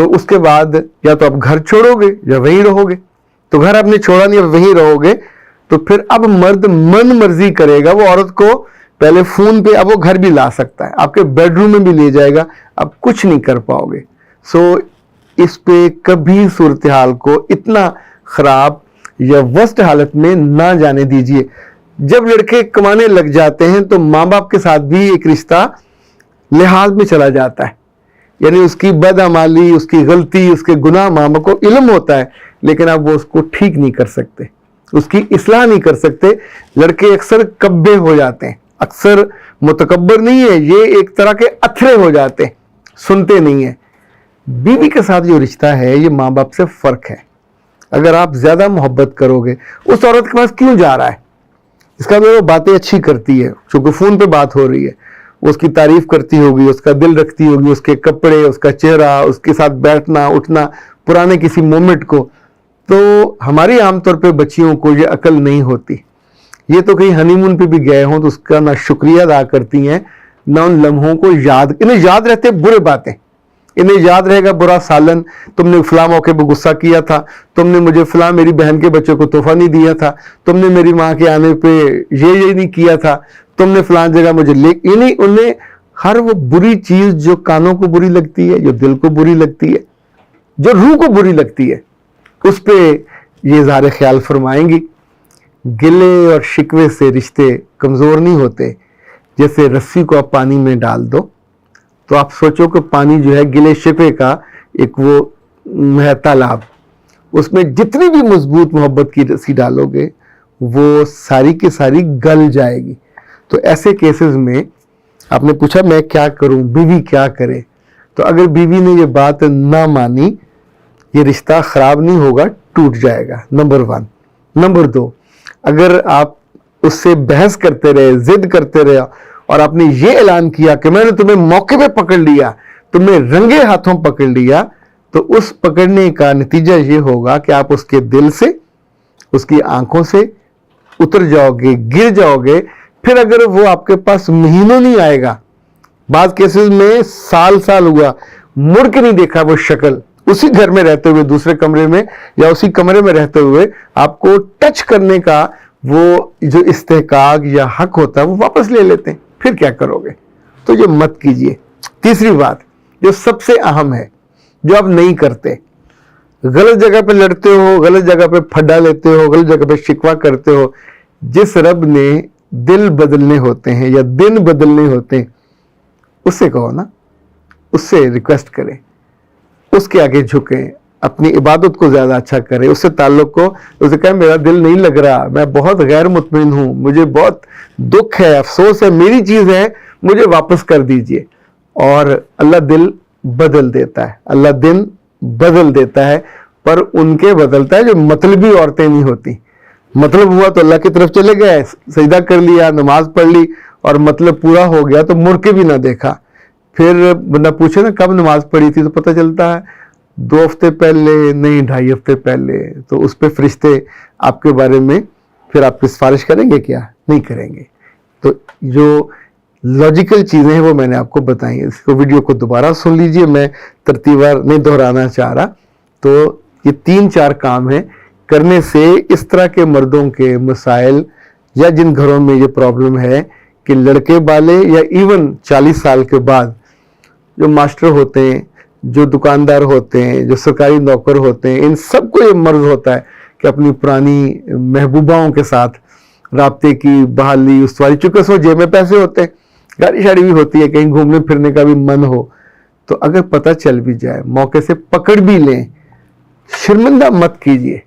تو اس کے بعد یا تو آپ گھر چھوڑو گے یا وہیں رہو گے. تو گھر آپ نے چھوڑا نہیں, اب وہیں رہو گے, تو پھر اب مرد من مرضی کرے گا. وہ عورت کو پہلے فون پہ, اب وہ گھر بھی لا سکتا ہے, آپ کے بیڈ روم میں بھی لے جائے گا, اب کچھ نہیں کر پاؤ گے. سو اس پہ کبھی صورتحال کو اتنا خراب یا ورسٹ حالت میں نہ جانے دیجئے. جب لڑکے کمانے لگ جاتے ہیں تو ماں باپ کے ساتھ بھی ایک رشتہ لحاظ میں چلا جاتا ہے. یعنی اس کی بدعمالی, اس کی غلطی, اس کے گناہ ماں باپ کو علم ہوتا ہے, لیکن اب وہ اس کو ٹھیک نہیں کر سکتے, اس کی اصلاح نہیں کر سکتے. لڑکے اکثر کبے ہو جاتے ہیں, اکثر متکبر نہیں ہے, یہ ایک طرح کے اتھرے ہو جاتے ہیں, سنتے نہیں ہیں. بیوی کے ساتھ جو رشتہ ہے یہ ماں باپ سے فرق ہے. اگر آپ زیادہ محبت کرو گے, اس عورت کے پاس کیوں جا رہا ہے, اس کا وہ باتیں اچھی کرتی ہے, چونکہ فون پہ بات ہو رہی ہے, اس کی تعریف کرتی ہوگی, اس کا دل رکھتی ہوگی, اس کے کپڑے, اس کا چہرہ, اس کے ساتھ بیٹھنا اٹھنا, پرانے کسی مومنٹ کو. تو ہماری عام طور پہ بچیوں کو یہ عقل نہیں ہوتی. یہ تو کہیں ہنی مون پہ بھی گئے ہوں تو اس کا نہ شکریہ ادا کرتی ہیں, نہ ان لمحوں کو انہیں یاد رہتے برے باتیں, انہیں یاد رہے گا برا سالن, تم نے فلاں موقع پہ غصہ کیا تھا, تم نے مجھے فلاں میری بہن کے بچوں کو تحفہ نہیں دیا تھا, تم نے میری ماں کے آنے پہ یہ نہیں کیا تھا, تم نے فلاں جگہ مجھے یعنی انہیں ہر وہ بری چیز جو کانوں کو بری لگتی ہے, جو دل کو بری لگتی ہے, جو روح کو بری لگتی ہے, اس پہ یہ اظہار خیال فرمائیں گی. گلے اور شکوے سے رشتے کمزور نہیں ہوتے. جیسے رسی کو آپ پانی میں ڈال دو تو آپ سوچو کہ پانی جو ہے گلے شکوے کا ایک وہ ہے تالاب, اس میں جتنی بھی مضبوط محبت کی رسی ڈالو گے وہ ساری کی ساری گل جائے گی. تو ایسے کیسز میں آپ نے پوچھا میں کیا کروں, بیوی کیا کرے, تو اگر بیوی نے یہ بات نہ مانی, یہ رشتہ خراب نہیں ہوگا, ٹوٹ جائے گا, نمبر 1. نمبر 2, اگر آپ اس سے بحث کرتے رہے, ضد کرتے رہے, اور آپ نے یہ اعلان کیا کہ میں نے تمہیں موقع پہ پکڑ لیا, تمہیں رنگے ہاتھوں پکڑ لیا, تو اس پکڑنے کا نتیجہ یہ ہوگا کہ آپ اس کے دل سے, اس کی آنکھوں سے اتر جاؤ گے, گر جاؤ گے. پھر اگر وہ آپ کے پاس مہینوں نہیں آئے گا, بعض کیسز میں سال ہوا, مڑ کے نہیں دیکھا وہ شکل, اسی گھر میں رہتے ہوئے دوسرے کمرے میں یا اسی کمرے میں رہتے ہوئے آپ کو ٹچ کرنے کا وہ جو استحقاق یا حق ہوتا ہے وہ واپس لے لیتے ہیں, پھر کیا کرو گے؟ تو یہ مت کیجئے. تیسری بات جو سب سے اہم ہے, جو آپ نہیں کرتے, غلط جگہ پہ لڑتے ہو, غلط جگہ پہ پھڈا لیتے ہو, غلط جگہ پہ شکوہ کرتے ہو. جس رب نے دل بدلنے ہوتے ہیں یا دن بدلنے ہوتے ہیں, اس سے کہو نا, اس سے ریکویسٹ کریں, اس کے آگے جھکیں, اپنی عبادت کو زیادہ اچھا کریں, اس سے تعلق کو, اسے کہیں میرا دل نہیں لگ رہا, میں بہت غیر مطمئن ہوں, مجھے بہت دکھ ہے, افسوس ہے, میری چیز ہے, مجھے واپس کر دیجئے. اور اللہ دل بدل دیتا ہے, اللہ دن بدل دیتا ہے, پر ان کے بدلتا ہے جو مطلبی عورتیں نہیں ہوتی. مطلب ہوا تو اللہ کی طرف چلے گئے, سجدہ کر لیا, نماز پڑھ لی, اور مطلب پورا ہو گیا تو مڑ کے بھی نہ دیکھا. پھر بندہ پوچھے نا کب نماز پڑھی تھی, تو پتہ چلتا ہے 2 ہفتے پہلے, نہیں 2.5 ہفتے پہلے. تو اس پہ فرشتے آپ کے بارے میں پھر آپ کی سفارش کریں گے کیا؟ نہیں کریں گے. تو جو لاجیکل چیزیں ہیں وہ میں نے آپ کو بتائی ہیں. اس کو ویڈیو کو دوبارہ سن لیجئے, میں ترتیبوار نہیں دہرانا چاہ رہا. تو یہ 3-4 کام ہیں, کرنے سے اس طرح کے مردوں کے مسائل, یا جن گھروں میں یہ پرابلم ہے کہ لڑکے بالے یا ایون 40 سال کے بعد جو ماسٹر ہوتے ہیں, جو دکاندار ہوتے ہیں, جو سرکاری نوکر ہوتے ہیں, ان سب کو یہ مرض ہوتا ہے کہ اپنی پرانی محبوباؤں کے ساتھ رابطے کی بحالی, استواری, چونکہ سو جیب میں پیسے ہوتے ہیں, گاڑی شاڑی بھی ہوتی ہے, کہیں گھومنے پھرنے کا بھی من ہو, تو اگر پتہ چل بھی جائے, موقع سے پکڑ بھی لیں, شرمندہ مت کیجئے.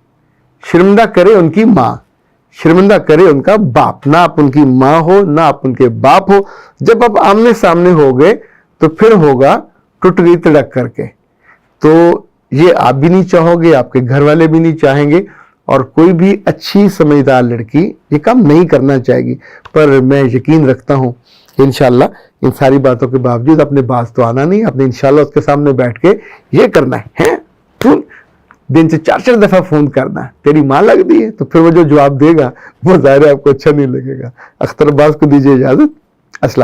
شرمندہ کرے ان کی ماں, شرمندہ کرے ان کا باپ, نہ آپ ان کی ماں ہو نہ آپ ان کے باپ ہو. جب آپ آمنے سامنے ہو گئے تو پھر ہوگا ٹوٹ گئی تڑک کر کے. تو یہ آپ بھی نہیں چاہو گے, آپ کے گھر والے بھی نہیں چاہیں گے, اور کوئی بھی اچھی سمجھدار لڑکی یہ کام نہیں کرنا چاہے گی. پر میں یقین رکھتا ہوں کہ انشاءاللہ ان ساری باتوں کے باوجود اپنے باز تو آنا نہیں, آپ نے انشاءاللہ اس کے سامنے بیٹھ کے یہ کرنا ہے, دن سے 4 دفعہ فون کرنا, تیری ماں لگ دی ہے, تو پھر وہ جو جواب دے گا وہ ظاہر ہے آپ کو اچھا نہیں لگے گا. اختر عباس کو دیجیے اجازت. السلام.